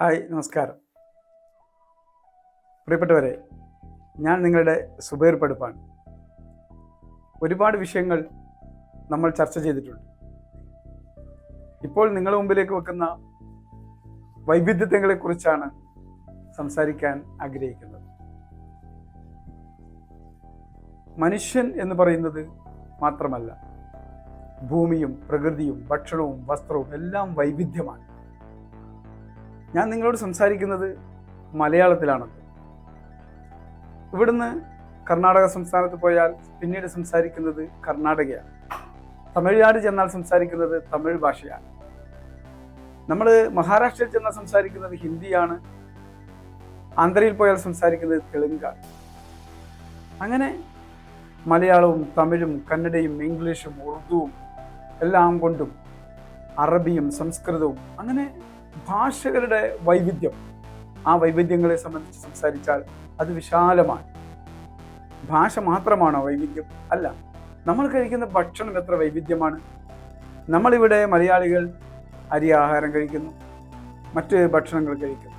Hi, നമസ്കാരം. പ്രിയപ്പെട്ടവരെ, ഞാൻ നിങ്ങളുടെ സുബൈർ പടുപ്പാണ്. ഒരുപാട് വിഷയങ്ങൾ നമ്മൾ ചർച്ച ചെയ്തിട്ടുണ്ട്. ഇപ്പോൾ നിങ്ങളുടെ മുമ്പിലേക്ക് വെക്കുന്ന വൈവിധ്യത്തെക്കുറിച്ചാണ് സംസാരിക്കാൻ ആഗ്രഹിക്കുന്നത്. മനുഷ്യൻ എന്ന് പറയുന്നത് മാത്രമല്ല, ഭൂമിയും പ്രകൃതിയും ഭക്ഷണവും വസ്ത്രവും എല്ലാം വൈവിധ്യമാണ്. ഞാൻ നിങ്ങളോട് സംസാരിക്കുന്നത് മലയാളത്തിലാണത്. ഇവിടുന്ന് കർണാടക സംസ്ഥാനത്ത് പോയാൽ പിന്നീട് സംസാരിക്കുന്നത് കർണാടകയാണ്. തമിഴ്നാട് ചെന്നാൽ സംസാരിക്കുന്നത് തമിഴ് ഭാഷയാണ്. നമ്മൾ മഹാരാഷ്ട്രയിൽ ചെന്നാൽ സംസാരിക്കുന്നത് ഹിന്ദിയാണ്. ആന്ധ്രയിൽ പോയാൽ സംസാരിക്കുന്നത് തെലുങ്കാണ്. അങ്ങനെ മലയാളവും തമിഴും കന്നഡയും ഇംഗ്ലീഷും ഉറുദുവും എല്ലാം കൊണ്ടും അറബിയും സംസ്കൃതവും, അങ്ങനെ ഭാഷകളുടെ വൈവിധ്യം, ആ വൈവിധ്യങ്ങളെ സംബന്ധിച്ച് സംസാരിച്ചാൽ അത് വിശാലമാണ്. ഭാഷ മാത്രമാണോ വൈവിധ്യം? അല്ല. നമ്മൾ കഴിക്കുന്ന ഭക്ഷണം എത്ര വൈവിധ്യമാണ്. നമ്മളിവിടെ മലയാളികൾ അരി ആഹാരം കഴിക്കുന്നു, മറ്റ് ഭക്ഷണങ്ങൾ കഴിക്കുന്നു.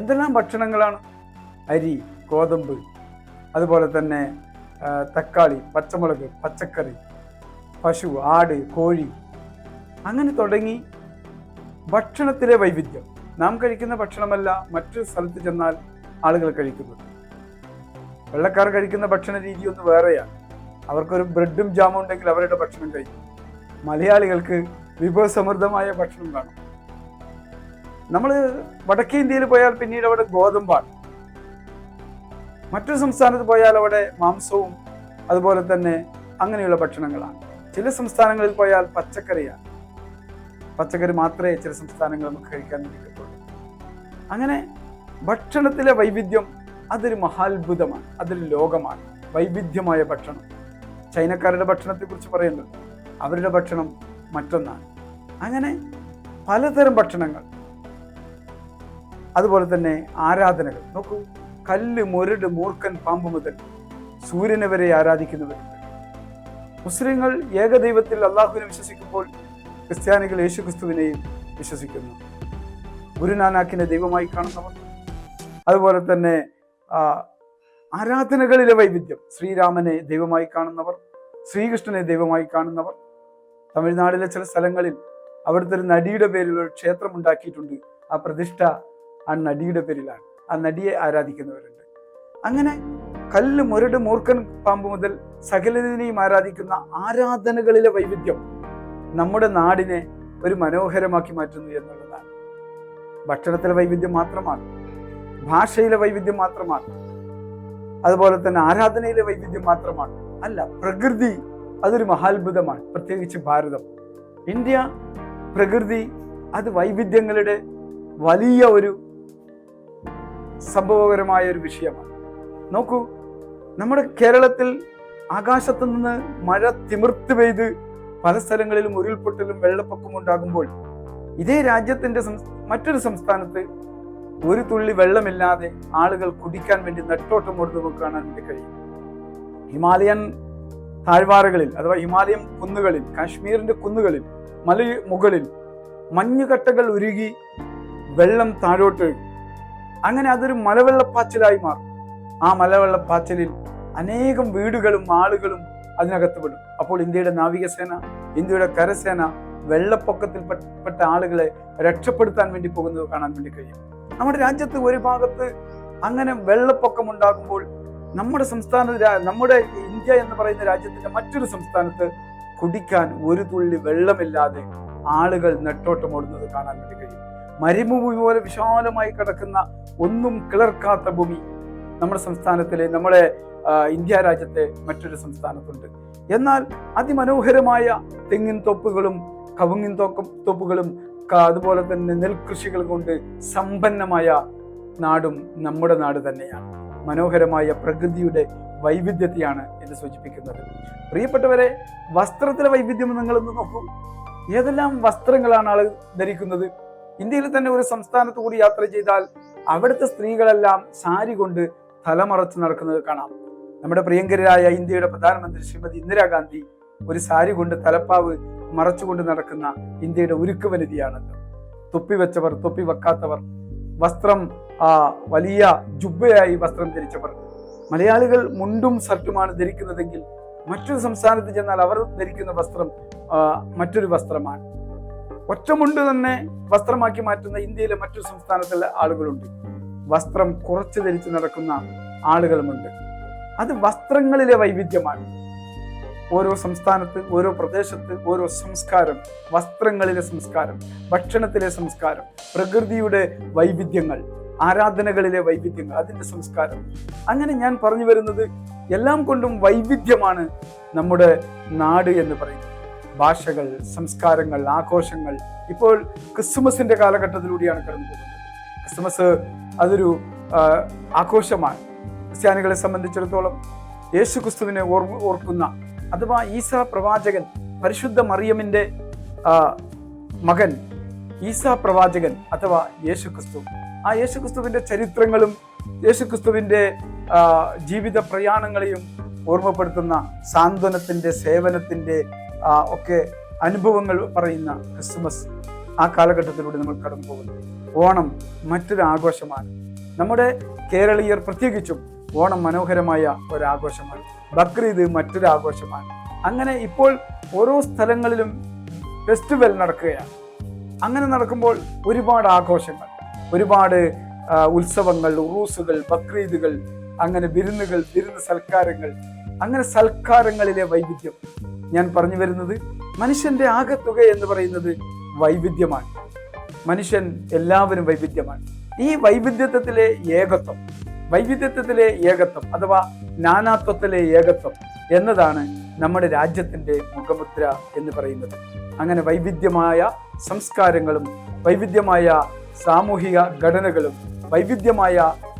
എന്തെല്ലാം ഭക്ഷണങ്ങളാണ്! അരി, ഗോതമ്പ്, അതുപോലെ തന്നെ തക്കാളി, പച്ചമുളക്, പച്ചക്കറി, പശു, ആട്, കോഴി, അങ്ങനെ തുടങ്ങി ഭക്ഷണത്തിലെ വൈവിധ്യം. നാം കഴിക്കുന്ന ഭക്ഷണമല്ല മറ്റൊരു സ്ഥലത്ത് ചെന്നാൽ ആളുകൾ കഴിക്കുന്നത്. വെള്ളക്കാർ കഴിക്കുന്ന ഭക്ഷണ രീതി ഒന്ന് വേറെയാണ്. അവർക്കൊരു ബ്രെഡും ജാമും ഉണ്ടെങ്കിൽ അവരുടെ ഭക്ഷണം കഴിക്കും. മലയാളികൾക്ക് വിഭവസമൃദ്ധമായ ഭക്ഷണം കാണും. നമ്മൾ വടക്കേ ഇന്ത്യയിൽ പോയാൽ പിന്നീട് അവിടെ ഗോതമ്പാണ്. മറ്റൊരു സംസ്ഥാനത്ത് പോയാൽ അവിടെ മാംസവും അതുപോലെ തന്നെ അങ്ങനെയുള്ള ഭക്ഷണങ്ങളാണ്. ചില സംസ്ഥാനങ്ങളിൽ പോയാൽ പച്ചക്കറിയാണ്. പച്ചക്കറി മാത്രമേ ചില സംസ്ഥാനങ്ങൾ നമുക്ക് കഴിക്കാൻ കിട്ടുള്ളൂ. അങ്ങനെ ഭക്ഷണത്തിലെ വൈവിധ്യം അതൊരു മഹാത്ഭുതമാണ്, അതൊരു ലോകമാണ്. വൈവിധ്യമായ ഭക്ഷണം. ചൈനക്കാരുടെ ഭക്ഷണത്തെക്കുറിച്ച് പറയുന്നത് അവരുടെ ഭക്ഷണം മറ്റൊന്നാണ്. അങ്ങനെ പലതരം ഭക്ഷണങ്ങൾ. അതുപോലെ തന്നെ ആരാധനകൾ നോക്കൂ. കല്ല്, മുരട്, മൂർഖൻ, പാമ്പ് മുതൽ സൂര്യനെ വരെ ആരാധിക്കുന്നവരുണ്ട്. മുസ്ലിങ്ങൾ ഏകദൈവത്തിൽ അള്ളാഹുവിനെ വിശ്വസിക്കുമ്പോൾ ക്രിസ്ത്യാനികൾ യേശുക്രിസ്തുവിനെയും വിശ്വസിക്കുന്നു. ഗുരുനാനാക്കിനെ ദൈവമായി കാണുന്നവർ, അതുപോലെ തന്നെ ആരാധനകളിലെ വൈവിധ്യം. ശ്രീരാമനെ ദൈവമായി കാണുന്നവർ, ശ്രീകൃഷ്ണനെ ദൈവമായി കാണുന്നവർ. തമിഴ്നാട്ടിലെ ചില സ്ഥലങ്ങളിൽ അവിടുത്തെ ഒരു നടിയുടെ പേരിൽ ഒരു ക്ഷേത്രം ഉണ്ടാക്കിയിട്ടുണ്ട്. ആ പ്രതിഷ്ഠ ആ നടിയുടെ പേരിലാണ്. ആ നടിയെ ആരാധിക്കുന്നവരുണ്ട്. അങ്ങനെ കല്ല്, മുരട്, മൂർഖൻ, പാമ്പ് മുതൽ സകലതിനെയും ആരാധിക്കുന്ന ആരാധനകളിലെ വൈവിധ്യം നമ്മുടെ നാടിനെ ഒരു മനോഹരമാക്കി മാറ്റുന്നു എന്നുള്ളതാണ്. ഭക്ഷണത്തിലെ വൈവിധ്യം മാത്രമാണ്, ഭാഷയിലെ വൈവിധ്യം മാത്രമാണ്, അതുപോലെ തന്നെ ആരാധനയിലെ വൈവിധ്യം മാത്രമാണ്. അല്ല, പ്രകൃതി അതൊരു മഹാത്ഭുതമാണ്. പ്രത്യേകിച്ച് ഭാരതം, ഇന്ത്യ, പ്രകൃതി അത് വൈവിധ്യങ്ങളുടെ വലിയ ഒരു സംഭവകരമായ ഒരു വിഷയമാണ്. നോക്കൂ, നമ്മുടെ കേരളത്തിൽ ആകാശത്തു നിന്ന് മഴ തിമിർത്ത് പെയ്ത് പല സ്ഥലങ്ങളിലും ഉരുൾപൊട്ടലും വെള്ളപ്പൊക്കവും ഉണ്ടാകുമ്പോൾ ഇതേ രാജ്യത്തിന്റെ മറ്റൊരു സംസ്ഥാനത്ത് ഒരു തുള്ളി വെള്ളമില്ലാതെ ആളുകൾ കുടിക്കാൻ വേണ്ടി നെട്ടോട്ടം ഓടുന്നത് കാണാൻ വേണ്ടി കഴിയും. ഹിമാലയൻ താഴ്വാരകളിൽ അഥവാ ഹിമാലയൻ കുന്നുകളിൽ, കാശ്മീരിന്റെ കുന്നുകളിൽ, മലമുകളിൽ മഞ്ഞുകട്ടകൾ ഉരുകി വെള്ളം താഴോട്ട്, അങ്ങനെ അതൊരു മലവെള്ളപ്പാച്ചിലായി മാറും. ആ മലവെള്ളപ്പാച്ചിലിൽ അനേകം വീടുകളും ആളുകളും അതിനകത്ത് പെടും. അപ്പോൾ ഇന്ത്യയുടെ നാവികസേന, ഇന്ത്യയുടെ കരസേന വെള്ളപ്പൊക്കത്തിൽപ്പെട്ട ആളുകളെ രക്ഷപ്പെടുത്താൻ വേണ്ടി പോകുന്നത് കാണാൻ വേണ്ടി കഴിയും. നമ്മുടെ രാജ്യത്ത് ഒരു ഭാഗത്ത് അങ്ങനെ വെള്ളപ്പൊക്കം ഉണ്ടാകുമ്പോൾ നമ്മുടെ ഇന്ത്യ എന്ന് പറയുന്ന രാജ്യത്തിന്റെ മറ്റൊരു സംസ്ഥാനത്ത് കുടിക്കാൻ ഒരു തുള്ളി വെള്ളമില്ലാതെ ആളുകൾ നെട്ടോട്ടം ഓടുന്നത് കാണാൻ വേണ്ടി കഴിയും. മരുഭൂമി പോലെ വിശാലമായി കിടക്കുന്ന ഒന്നും കിളർക്കാത്ത ഭൂമി നമ്മുടെ സംസ്ഥാനത്തിലെ, നമ്മുടെ ഇന്ത്യ രാജ്യത്തെ മറ്റൊരു സംസ്ഥാനത്തുണ്ട്. എന്നാൽ അതിമനോഹരമായ തെങ്ങിൻ തോപ്പുകളും കവുങ്ങിൻ തോപ്പുകളും അതുപോലെ തന്നെ നെൽകൃഷികൾ കൊണ്ട് സമ്പന്നമായ നാടും നമ്മുടെ നാട് തന്നെയാണ്. മനോഹരമായ പ്രകൃതിയുടെ വൈവിധ്യത്തെയാണ് ഇത് സൂചിപ്പിക്കുന്നത്. പ്രിയപ്പെട്ടവരെ, വസ്ത്രത്തിലെ വൈവിധ്യം നിങ്ങളൊന്ന് നോക്കൂ. ഏതെല്ലാം വസ്ത്രങ്ങളാണ് ആളുകൾ ധരിക്കുന്നത്. ഇന്ത്യയിൽ തന്നെ ഒരു സംസ്ഥാനത്ത് കൂടി യാത്ര ചെയ്താൽ അവിടുത്തെ സ്ത്രീകളെല്ലാം സാരി കൊണ്ട് തലമറച്ച് നടക്കുന്നത് കാണാം. നമ്മുടെ പ്രിയങ്കരായ ഇന്ത്യയുടെ പ്രധാനമന്ത്രി ശ്രീമതി ഇന്ദിരാഗാന്ധി ഒരു സാരി കൊണ്ട് തലപ്പാവ് മറച്ചുകൊണ്ട് നടക്കുന്ന ഇന്ത്യയുടെ ഉരുക്ക് വനിതയാണല്ലോ. തൊപ്പി വെച്ചവർ, തൊപ്പി വെക്കാത്തവർ, വസ്ത്രം വലിയ ജുബ്ബയായി വസ്ത്രം ധരിച്ചവർ. മലയാളികൾ മുണ്ടും ഷർട്ടുമാണ് ധരിക്കുന്നതെങ്കിൽ മറ്റൊരു സംസ്ഥാനത്ത് ചെന്നാൽ അവർ ധരിക്കുന്ന വസ്ത്രം മറ്റൊരു വസ്ത്രമാണ്. ഒറ്റമുണ്ട് തന്നെ വസ്ത്രമാക്കി മാറ്റുന്ന ഇന്ത്യയിലെ മറ്റൊരു സംസ്ഥാനത്തിലെ ആളുകളുണ്ട്. വസ്ത്രം കുറച്ച് ധരിച്ച് നടക്കുന്ന ആളുകളുമുണ്ട്. അത് വസ്ത്രങ്ങളിലെ വൈവിധ്യമാണ്. ഓരോ സംസ്ഥാനത്ത്, ഓരോ പ്രദേശത്ത് ഓരോ സംസ്കാരം, വസ്ത്രങ്ങളിലെ സംസ്കാരം, ഭക്ഷണത്തിലെ സംസ്കാരം, പ്രകൃതിയുടെ വൈവിധ്യങ്ങൾ, ആരാധനകളിലെ വൈവിധ്യങ്ങൾ, അതിൻ്റെ സംസ്കാരം. അങ്ങനെ ഞാൻ പറഞ്ഞു വരുന്നത് എല്ലാം കൊണ്ടും വൈവിധ്യമാണ് നമ്മുടെ നാട് എന്ന് പറയുന്നത്. ഭാഷകൾ, സംസ്കാരങ്ങൾ, ആഘോഷങ്ങൾ. ഇപ്പോൾ ക്രിസ്മസിന്റെ കാലഘട്ടത്തിലൂടെയാണ് കടന്നു പോകുന്നത്. ക്രിസ്മസ് അതൊരു ആഘോഷമാണ്. ക്രിസ്ത്യാനികളെ സംബന്ധിച്ചിടത്തോളം യേശു ക്രിസ്തുവിനെ ഓർക്കുന്ന, അഥവാ ഈസാ പ്രവാചകൻ, പരിശുദ്ധ മറിയമിന്റെ മകൻ ഈസാ പ്രവാചകൻ അഥവാ യേശു ക്രിസ്തു, ആ യേശു ക്രിസ്തുവിന്റെ ചരിത്രങ്ങളും യേശു ക്രിസ്തുവിന്റെ ജീവിത പ്രയാണങ്ങളെയും ഓർമ്മപ്പെടുത്തുന്ന സാന്ത്വനത്തിന്റെ, സേവനത്തിന്റെ ഒക്കെ അനുഭവങ്ങൾ പറയുന്ന ക്രിസ്മസ് ആ കാലഘട്ടത്തിലൂടെ നമ്മൾ കടന്നു പോകുന്നു. ഓണം മറ്റൊരു ആഘോഷമാണ്. നമ്മുടെ കേരളീയർ പ്രത്യേകിച്ചും ഓണം മനോഹരമായ ഒരാഘോഷമാണ്. ബക്രീദ് മറ്റൊരു ആഘോഷമാണ്. അങ്ങനെ ഇപ്പോൾ ഓരോ സ്ഥലങ്ങളിലും ഫെസ്റ്റിവൽ നടക്കുകയാണ്. അങ്ങനെ നടക്കുമ്പോൾ ഒരുപാട് ആഘോഷങ്ങൾ, ഒരുപാട് ഉത്സവങ്ങൾ, ഉറൂസുകൾ, ബക്രീദുകൾ, അങ്ങനെ വിരുന്നുകൾ, വിരുന്ന് സൽക്കാരങ്ങൾ, അങ്ങനെ സൽക്കാരങ്ങളിലെ വൈവിധ്യം. ഞാൻ പറഞ്ഞു വരുന്നത് മനുഷ്യന്റെ ആകെത്തുക എന്ന് പറയുന്നത് വൈവിധ്യമാണ്. മനുഷ്യൻ എല്ലാവരും വൈവിധ്യമാണ്. ഈ വൈവിധ്യത്വത്തിലെ ഏകത്വം അഥവാ നാനാത്വത്തിലെ ഏകത്വം എന്നതാണ് നമ്മുടെ രാജ്യത്തിന്റെ മുഖമുദ്ര എന്ന് പറയുന്നത്. അങ്ങനെ വൈവിധ്യമായ സംസ്കാരങ്ങളും വൈവിധ്യമായ സാമൂഹിക ഘടനകളും വൈവിധ്യമായ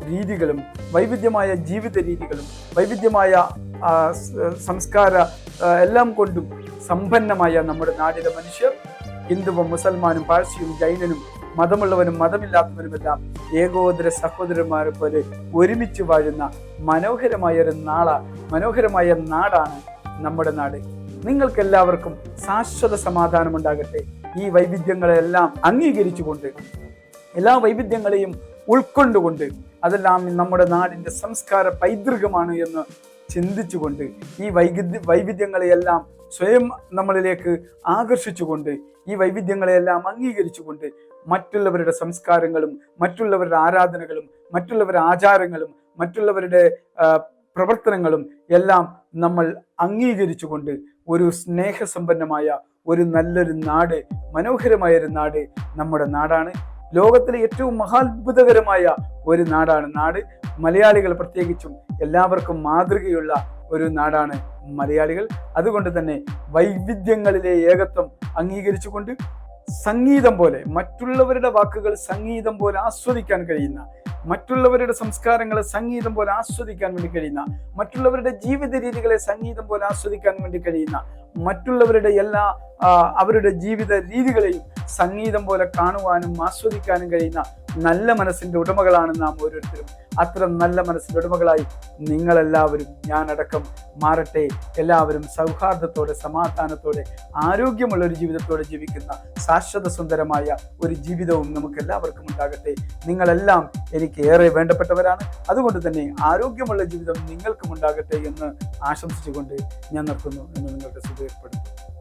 രീതികളും വൈവിധ്യമായ ജീവിത രീതികളും വൈവിധ്യമായ സംസ്കാര എല്ലാം കൊണ്ടും സമ്പന്നമായ നമ്മുടെ നാട്ടിലെ മനുഷ്യർ, ഹിന്ദുവും മുസൽമാനും പാഴ്സിയും ജൈനനും മതമുള്ളവനും മതമില്ലാത്തവനുമെല്ലാം ഏകോദര സഹോദരന്മാരെ പോലെ ഒരുമിച്ച് വാഴുന്ന മനോഹരമായ നാടാണ് നമ്മുടെ നാട്. നിങ്ങൾക്ക് എല്ലാവർക്കും ശാശ്വത സമാധാനം ഉണ്ടാകട്ടെ. ഈ വൈവിധ്യങ്ങളെല്ലാം അംഗീകരിച്ചുകൊണ്ട്, എല്ലാ വൈവിധ്യങ്ങളെയും ഉൾക്കൊണ്ടുകൊണ്ട്, അതെല്ലാം നമ്മുടെ നാടിന്റെ സംസ്കാര പൈതൃകമാണ് എന്ന് ചിന്തിച്ചുകൊണ്ട്, ഈ വൈവിധ്യങ്ങളെയെല്ലാം സ്വയം നമ്മളിലേക്ക് ആകർഷിച്ചുകൊണ്ട്, ഈ വൈവിധ്യങ്ങളെയെല്ലാം അംഗീകരിച്ചുകൊണ്ട്, മറ്റുള്ളവരുടെ സംസ്കാരങ്ങളും മറ്റുള്ളവരുടെ ആരാധനകളും മറ്റുള്ളവരുടെ ആചാരങ്ങളും മറ്റുള്ളവരുടെ പ്രവർത്തനങ്ങളും എല്ലാം നമ്മൾ അംഗീകരിച്ചുകൊണ്ട് ഒരു സ്നേഹസമ്പന്നമായ ഒരു നല്ലൊരു നാട്, മനോഹരമായൊരു നാട് നമ്മുടെ നാടാണ്. ലോകത്തിലെ ഏറ്റവും മഹാത്ഭുതകരമായ ഒരു നാടാണ് നാട്. മലയാളികൾ പ്രത്യേകിച്ചും എല്ലാവർക്കും മാതൃകയുള്ള ഒരു നാടാണ് മലയാളികൾ. അതുകൊണ്ട് തന്നെ വൈവിധ്യങ്ങളിലെ ഏകത്വം അംഗീകരിച്ചുകൊണ്ട് സംഗീതം പോലെ, മറ്റുള്ളവരുടെ വാക്കുകൾ സംഗീതം പോലെ ആസ്വദിക്കാൻ കഴിയുന്ന, മറ്റുള്ളവരുടെ സംസ്കാരങ്ങളെ സംഗീതം പോലെ ആസ്വദിക്കാൻ വേണ്ടി കഴിയുന്ന, മറ്റുള്ളവരുടെ ജീവിത രീതികളെ സംഗീതം പോലെ ആസ്വദിക്കാൻ വേണ്ടി കഴിയുന്ന, മറ്റുള്ളവരുടെ അവരുടെ ജീവിത രീതികളെയും സംഗീതം പോലെ കാണുവാനും ആസ്വദിക്കാനും കഴിയുന്ന നല്ല മനസ്സിന്റെ ഉടമകളാണ് നാം ഓരോരുത്തരും. അത്തരം നല്ല മനസ്സിന്റെ ഉടമകളായി നിങ്ങളെല്ലാവരും, ഞാനടക്കം മാറട്ടെ. എല്ലാവരും സൗഹാർദ്ദത്തോടെ, സമാധാനത്തോടെ, ആരോഗ്യമുള്ള ഒരു ജീവിതത്തോടെ ജീവിക്കുന്ന ശാശ്വത സുന്ദരമായ ഒരു ജീവിതവും നമുക്ക് എല്ലാവർക്കും ഉണ്ടാകട്ടെ. നിങ്ങളെല്ലാം എനിക്ക് ഏറെ വേണ്ടപ്പെട്ടവരാണ്. അതുകൊണ്ട് തന്നെ ആരോഗ്യമുള്ള ജീവിതം നിങ്ങൾക്കും ഉണ്ടാകട്ടെ എന്ന് ആശംസിച്ചുകൊണ്ട് ഞാൻ നിർത്തുന്നു എന്ന് നിങ്ങൾക്ക് സുഖപ്പെടുത്തും.